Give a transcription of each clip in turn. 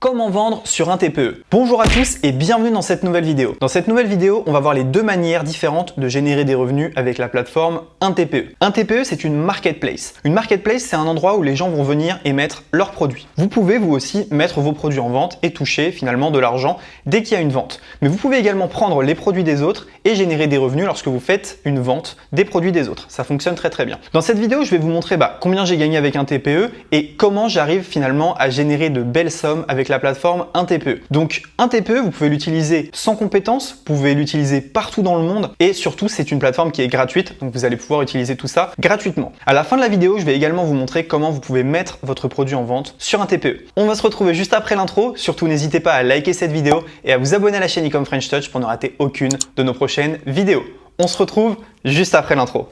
Comment vendre sur un TPE? Bonjour à tous et bienvenue dans cette nouvelle vidéo. Dans cette nouvelle vidéo, on va voir les deux manières différentes de générer des revenus avec la plateforme un TPE. Un TPE, c'est une marketplace. Une marketplace, c'est un endroit où les gens vont venir et mettre leurs produits. Vous pouvez vous aussi mettre vos produits en vente et toucher finalement de l'argent dès qu'il y a une vente. Mais vous pouvez également prendre les produits des autres et générer des revenus lorsque vous faites une vente des produits des autres. Ça fonctionne très bien. Dans cette vidéo, je vais vous montrer combien j'ai gagné avec un TPE et comment j'arrive finalement à générer de belles sommes avec la plateforme un TPE. Donc un TPE, vous pouvez l'utiliser sans compétences, vous pouvez l'utiliser partout dans le monde et surtout c'est une plateforme qui est gratuite, donc vous allez pouvoir utiliser tout ça gratuitement. À la fin de la vidéo, je vais également vous montrer comment vous pouvez mettre votre produit en vente sur un TPE. On va se retrouver juste après l'intro, surtout n'hésitez pas à liker cette vidéo et à vous abonner à la chaîne Ecom French Touch pour ne rater aucune de nos prochaines vidéos. On se retrouve juste après l'intro.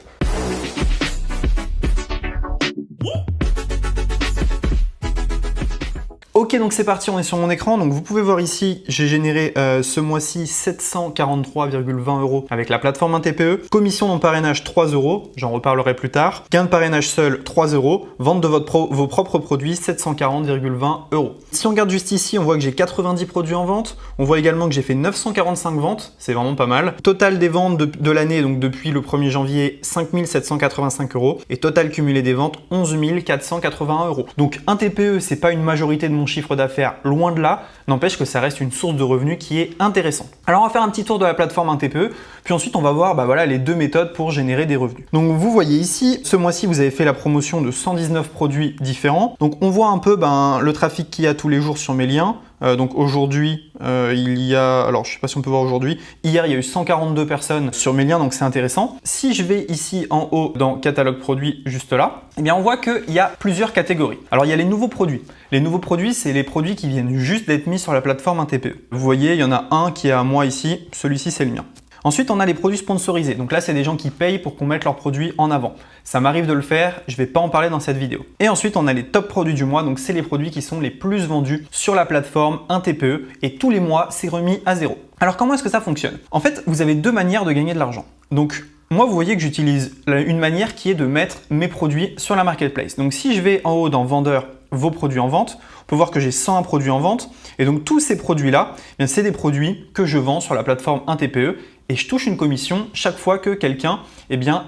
Ok, donc c'est parti, on est sur mon écran. Donc vous pouvez voir ici, j'ai généré ce mois-ci 743,20 € avec la plateforme un TPE. Commission non parrainage 3 €, j'en reparlerai plus tard. Gain de parrainage seul 3 €. Vente de vos propres produits 740,20 €. Si on regarde juste ici, on voit que j'ai 90 produits en vente. On voit également que j'ai fait 945 ventes, c'est vraiment pas mal. Total des ventes de l'année, donc depuis le 1er janvier, 5 785 €. Et total cumulé des ventes, 11 481 €. Donc un TPE, c'est pas une majorité de mon chiffre d'affaires, loin de là, n'empêche que ça reste une source de revenus qui est intéressante. Alors on va faire un petit tour de la plateforme un TPE, puis ensuite on va voir les deux méthodes pour générer des revenus. Donc vous voyez ici, ce mois-ci vous avez fait la promotion de 119 produits différents. Donc on voit un peu le trafic qu'il y a tous les jours sur mes liens. Donc aujourd'hui, il y a, alors je sais pas si on peut voir aujourd'hui, hier il y a eu 142 personnes sur mes liens, donc c'est intéressant. Si je vais ici en haut dans catalogue produits, juste là, eh bien on voit qu'il y a plusieurs catégories. Alors il y a les nouveaux produits. Les nouveaux produits, c'est les produits qui viennent juste d'être mis sur la plateforme un TPE. Vous voyez, il y en a un qui est à moi ici, celui-ci c'est le mien. Ensuite, on a les produits sponsorisés. Donc là, c'est des gens qui payent pour qu'on mette leurs produits en avant. Ça m'arrive de le faire, je ne vais pas en parler dans cette vidéo. Et ensuite, on a les top produits du mois. Donc c'est les produits qui sont les plus vendus sur la plateforme un TPE. Et tous les mois, c'est remis à 0. Alors comment est-ce que ça fonctionne? En fait, vous avez deux manières de gagner de l'argent. Donc moi, vous voyez que j'utilise une manière qui est de mettre mes produits sur la marketplace. Donc si je vais en haut dans vendeur, vos produits en vente, on peut voir que j'ai 101 produits en vente. Et donc tous ces produits-là, c'est des produits que je vends sur la plateforme un TPE. Et je touche une commission chaque fois que quelqu'un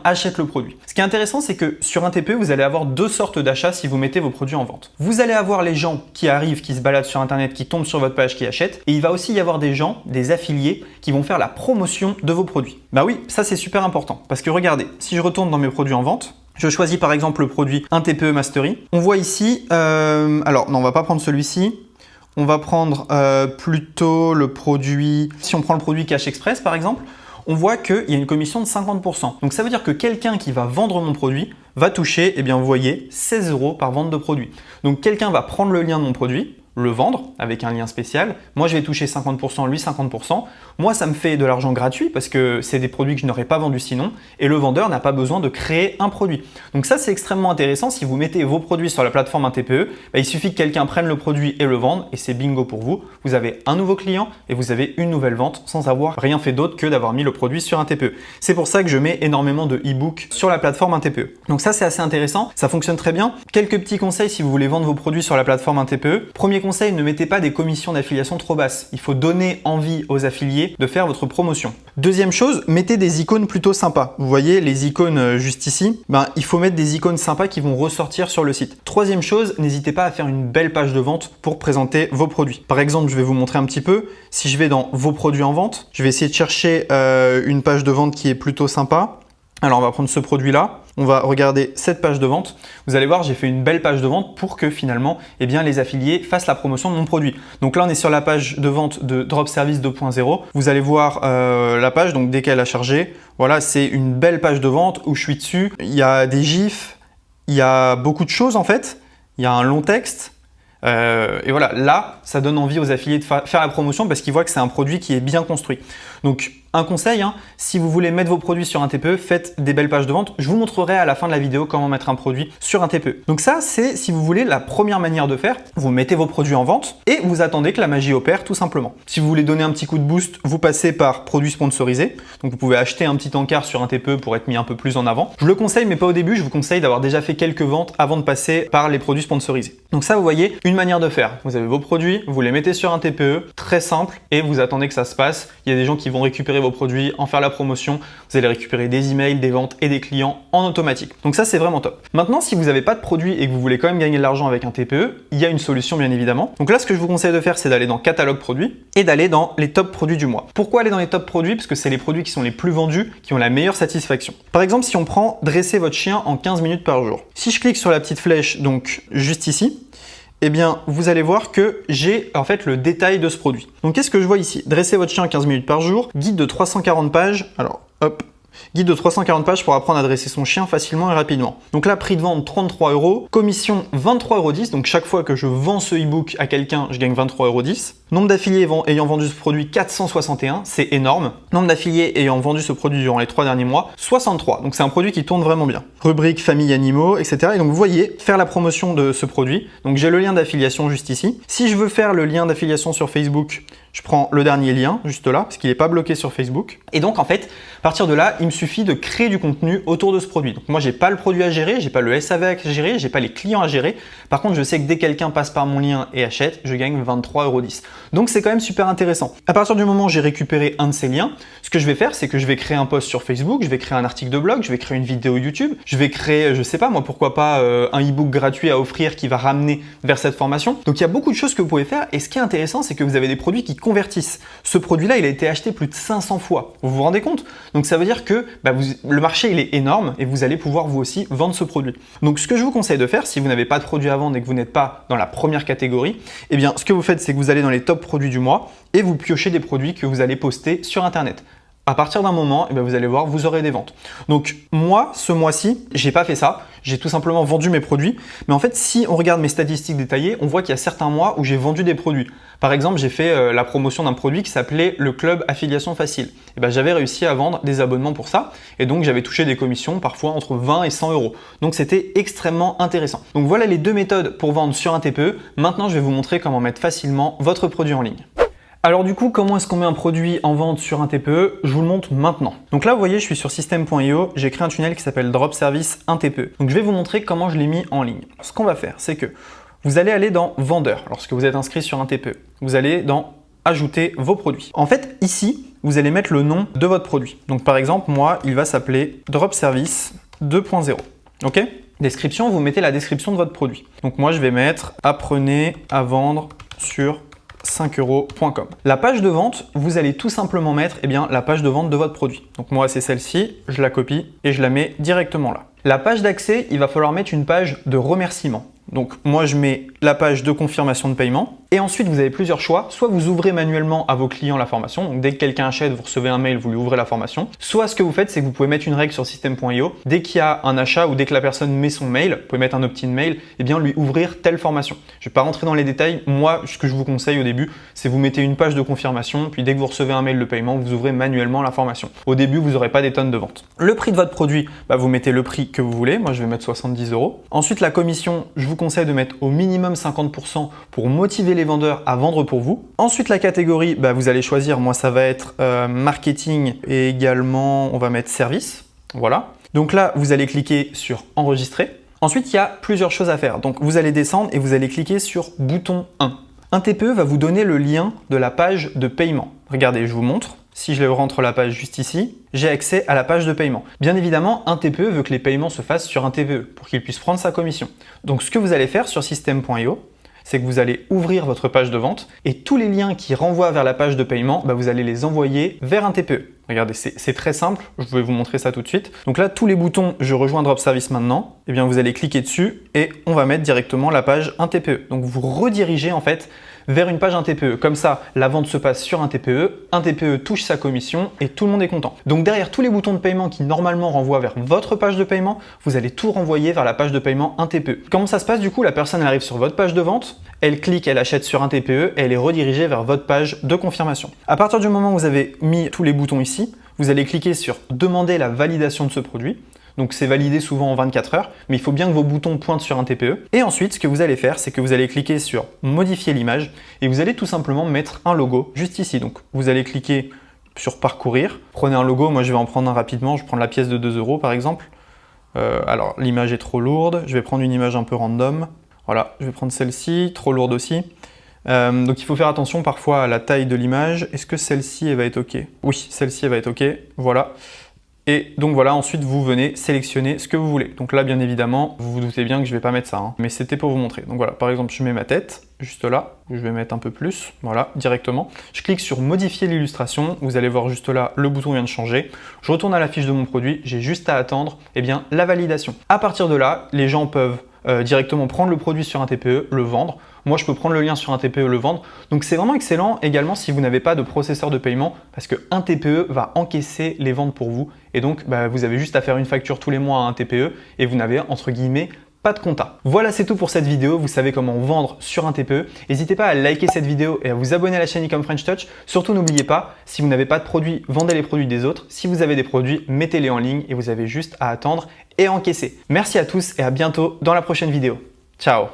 achète le produit. Ce qui est intéressant, c'est que sur un TPE, vous allez avoir deux sortes d'achats si vous mettez vos produits en vente. Vous allez avoir les gens qui arrivent, qui se baladent sur Internet, qui tombent sur votre page, qui achètent. Et il va aussi y avoir des gens, des affiliés, qui vont faire la promotion de vos produits. Bah oui, ça c'est super important. Parce que regardez, si je retourne dans mes produits en vente, je choisis par exemple le produit un TPE Mastery. On voit ici, alors non, on va pas prendre celui-ci. On va prendre plutôt le produit, si on prend le produit Cash Express par exemple, on voit qu'il y a une commission de 50%. Donc ça veut dire que quelqu'un qui va vendre mon produit va toucher, vous voyez, 16 € par vente de produit. Donc quelqu'un va prendre le lien de mon produit, le vendre avec un lien spécial. Moi, je vais toucher 50%, lui 50%. Moi, ça me fait de l'argent gratuit parce que c'est des produits que je n'aurais pas vendus sinon. Et le vendeur n'a pas besoin de créer un produit. Donc ça, c'est extrêmement intéressant. Si vous mettez vos produits sur la plateforme un TPE, il suffit que quelqu'un prenne le produit et le vende et c'est bingo pour vous. Vous avez un nouveau client et vous avez une nouvelle vente sans avoir rien fait d'autre que d'avoir mis le produit sur un TPE. C'est pour ça que je mets énormément de e-books sur la plateforme un TPE. Donc ça, c'est assez intéressant. Ça fonctionne très bien. Quelques petits conseils si vous voulez vendre vos produits sur la plateforme un TPE. Premier conseil, ne mettez pas des commissions d'affiliation trop basses. Il faut donner envie aux affiliés de faire votre promotion. Deuxième chose, mettez des icônes plutôt sympas. Vous voyez les icônes juste ici, il faut mettre des icônes sympas qui vont ressortir sur le site. Troisième chose, n'hésitez pas à faire une belle page de vente pour présenter vos produits. Par exemple, je vais vous montrer un petit peu. Si je vais dans vos produits en vente, je vais essayer de chercher une page de vente qui est plutôt sympa. Alors on va prendre ce produit-là, on va regarder cette page de vente. Vous allez voir, j'ai fait une belle page de vente pour que finalement les affiliés fassent la promotion de mon produit. Donc là, on est sur la page de vente de Drop Service 2.0. Vous allez voir la page, donc dès qu'elle a chargé, voilà, c'est une belle page de vente où je suis dessus. Il y a des gifs, il y a beaucoup de choses en fait. Il y a un long texte. Et voilà, là, ça donne envie aux affiliés de faire la promotion parce qu'ils voient que c'est un produit qui est bien construit. Donc, un conseil, hein, si vous voulez mettre vos produits sur un TPE, faites des belles pages de vente. Je vous montrerai à la fin de la vidéo comment mettre un produit sur un TPE. Donc ça, c'est si vous voulez la première manière de faire. Vous mettez vos produits en vente et vous attendez que la magie opère tout simplement. Si vous voulez donner un petit coup de boost, vous passez par produits sponsorisés. Donc vous pouvez acheter un petit encart sur un TPE pour être mis un peu plus en avant. Je le conseille, mais pas au début. Je vous conseille d'avoir déjà fait quelques ventes avant de passer par les produits sponsorisés. Donc ça, vous voyez, une manière de faire. Vous avez vos produits, vous les mettez sur un TPE, très simple, et vous attendez que ça se passe. Il y a des gens qui vont récupérer vos produits, en faire la promotion. Vous allez récupérer des emails, des ventes et des clients en automatique. Donc ça, c'est vraiment top. Maintenant, si vous n'avez pas de produit et que vous voulez quand même gagner de l'argent avec un TPE, il y a une solution bien évidemment. Donc là, ce que je vous conseille de faire, c'est d'aller dans catalogue produits et d'aller dans les top produits du mois. Pourquoi aller dans les top produits? Parce que c'est les produits qui sont les plus vendus, qui ont la meilleure satisfaction. Par exemple, si on prend dresser votre chien en 15 minutes par jour. Si je clique sur la petite flèche, donc juste ici, eh bien, vous allez voir que j'ai en fait le détail de ce produit. Donc, qu'est-ce que je vois ici? Dresser votre chien 15 minutes par jour, guide de 340 pages. Alors, hop, guide de 340 pages pour apprendre à dresser son chien facilement et rapidement. Donc là, prix de vente 33 €, commission 23,10 €. Donc chaque fois que je vends ce e-book à quelqu'un, je gagne 23,10 €. Nombre d'affiliés ayant vendu ce produit, 461, c'est énorme. Nombre d'affiliés ayant vendu ce produit durant les 3 derniers mois, 63. Donc c'est un produit qui tourne vraiment bien. Rubrique famille animaux, etc. Et donc vous voyez, faire la promotion de ce produit. Donc j'ai le lien d'affiliation juste ici. Si je veux faire le lien d'affiliation sur Facebook, je prends le dernier lien juste là, parce qu'il n'est pas bloqué sur Facebook. Et donc en fait, à partir de là, il me suffit de créer du contenu autour de ce produit. Donc moi, j'ai pas le produit à gérer, j'ai pas le SAV à gérer, j'ai pas les clients à gérer. Par contre, je sais que dès que quelqu'un passe par mon lien et achète, je gagne 23,10 €. Donc c'est quand même super intéressant. À partir du moment où j'ai récupéré un de ces liens, ce que je vais faire, c'est que je vais créer un post sur Facebook, je vais créer un article de blog, je vais créer une vidéo YouTube, je vais créer, je sais pas moi, pourquoi pas un e-book gratuit à offrir qui va ramener vers cette formation. Donc il y a beaucoup de choses que vous pouvez faire et ce qui est intéressant, c'est que vous avez des produits qui convertissent. Ce produit-là, il a été acheté plus de 500 fois. Vous vous rendez compte? Donc ça veut dire que le marché, il est énorme et vous allez pouvoir vous aussi vendre ce produit. Donc ce que je vous conseille de faire, si vous n'avez pas de produit à vendre et que vous n'êtes pas dans la première catégorie, eh bien ce que vous faites, c'est que vous allez dans les top produits du mois et vous piochez des produits que vous allez poster sur Internet. À partir d'un moment, eh bien, vous allez voir, vous aurez des ventes. Donc moi, ce mois-ci, j'ai pas fait ça. J'ai tout simplement vendu mes produits. Mais en fait, si on regarde mes statistiques détaillées, on voit qu'il y a certains mois où j'ai vendu des produits. Par exemple, j'ai fait la promotion d'un produit qui s'appelait le Club Affiliation Facile. Et ben, j'avais réussi à vendre des abonnements pour ça. Et donc, j'avais touché des commissions parfois entre 20 et 100 €. Donc, c'était extrêmement intéressant. Donc, voilà les deux méthodes pour vendre sur un TPE. Maintenant, je vais vous montrer comment mettre facilement votre produit en ligne. Alors du coup, comment est-ce qu'on met un produit en vente sur un TPE? Je vous le montre maintenant. Donc là, vous voyez, je suis sur system.io, j'ai créé un tunnel qui s'appelle Drop Service 1 TPE. Donc je vais vous montrer comment je l'ai mis en ligne. Ce qu'on va faire, c'est que vous allez aller dans Vendeur lorsque vous êtes inscrit sur un TPE. Vous allez dans Ajouter vos produits. En fait, ici, vous allez mettre le nom de votre produit. Donc par exemple, moi, il va s'appeler Drop Service 2.0. Ok? Description, vous mettez la description de votre produit. Donc moi, je vais mettre Apprenez à vendre sur 5euros.com. La page de vente, vous allez tout simplement mettre la page de vente de votre produit. Donc moi, c'est celle-ci, je la copie et je la mets directement là. La page d'accès, il va falloir mettre une page de remerciement. Donc moi, je mets la page de confirmation de paiement. Et ensuite, vous avez plusieurs choix. Soit vous ouvrez manuellement à vos clients la formation. Donc dès que quelqu'un achète, vous recevez un mail, vous lui ouvrez la formation. Soit ce que vous faites, c'est que vous pouvez mettre une règle sur system.io. Dès qu'il y a un achat ou dès que la personne met son mail, vous pouvez mettre un opt-in mail, et bien lui ouvrir telle formation. Je ne vais pas rentrer dans les détails. Moi, ce que je vous conseille au début, c'est vous mettez une page de confirmation. Puis dès que vous recevez un mail de paiement, vous ouvrez manuellement la formation. Au début, vous n'aurez pas des tonnes de ventes. Le prix de votre produit, vous mettez le prix que vous voulez. Moi, je vais mettre 70 €. Ensuite, la commission, je vous conseille de mettre au minimum 50% pour motiver les vendeurs à vendre pour vous. Ensuite, la catégorie, vous allez choisir. Moi, ça va être marketing et également, on va mettre service. Voilà. Donc là, vous allez cliquer sur enregistrer. Ensuite, il y a plusieurs choses à faire. Donc, vous allez descendre et vous allez cliquer sur bouton 1. Un TPE va vous donner le lien de la page de paiement. Regardez, je vous montre. Si je rentre la page juste ici, j'ai accès à la page de paiement. Bien évidemment, un TPE veut que les paiements se fassent sur un TPE pour qu'il puisse prendre sa commission. Donc, ce que vous allez faire sur system.io, c'est que vous allez ouvrir votre page de vente et tous les liens qui renvoient vers la page de paiement, vous allez les envoyer vers un TPE. Regardez, c'est très simple, je vais vous montrer ça tout de suite. Donc là, tous les boutons « Je rejoins Drop Service maintenant », vous allez cliquer dessus et on va mettre directement la page un TPE. Donc vous redirigez en fait vers une page un TPE. Comme ça, la vente se passe sur un TPE touche sa commission et tout le monde est content. Donc derrière tous les boutons de paiement qui normalement renvoient vers votre page de paiement, vous allez tout renvoyer vers la page de paiement un TPE. Comment ça se passe du coup? La personne elle arrive sur votre page de vente, elle clique, elle achète sur un TPE et elle est redirigée vers votre page de confirmation. À partir du moment où vous avez mis tous les boutons ici, vous allez cliquer sur « Demander la validation de ce produit ». Donc c'est validé souvent en 24 heures, mais il faut bien que vos boutons pointent sur un TPE. Et ensuite, ce que vous allez faire, c'est que vous allez cliquer sur « Modifier l'image » et vous allez tout simplement mettre un logo juste ici. Donc vous allez cliquer sur « Parcourir ». Prenez un logo, moi je vais en prendre un rapidement, je prends la pièce de 2 € par exemple. Alors l'image est trop lourde, je vais prendre une image un peu random. Voilà, je vais prendre celle-ci, trop lourde aussi. Donc il faut faire attention parfois à la taille de l'image. Est-ce que celle-ci elle va être OK? Oui, celle-ci elle va être OK, voilà. Et donc voilà, ensuite vous venez sélectionner ce que vous voulez. Donc là bien évidemment, vous vous doutez bien que je vais pas mettre ça, hein, mais c'était pour vous montrer. Donc voilà, par exemple je mets ma tête, juste là, je vais mettre un peu plus, voilà, directement. Je clique sur modifier l'illustration, vous allez voir juste là, le bouton vient de changer. Je retourne à la fiche de mon produit, j'ai juste à attendre la validation. À partir de là, les gens peuvent directement prendre le produit sur un TPE, le vendre. Moi, je peux prendre le lien sur un TPE, le vendre. Donc, c'est vraiment excellent également si vous n'avez pas de processeur de paiement parce qu'un TPE va encaisser les ventes pour vous. Et donc, vous avez juste à faire une facture tous les mois à un TPE et vous n'avez, entre guillemets, pas de compta. Voilà, c'est tout pour cette vidéo. Vous savez comment vendre sur un TPE. N'hésitez pas à liker cette vidéo et à vous abonner à la chaîne Ecom French Touch. Surtout, n'oubliez pas, si vous n'avez pas de produits, vendez les produits des autres. Si vous avez des produits, mettez-les en ligne et vous avez juste à attendre et encaisser. Merci à tous et à bientôt dans la prochaine vidéo. Ciao!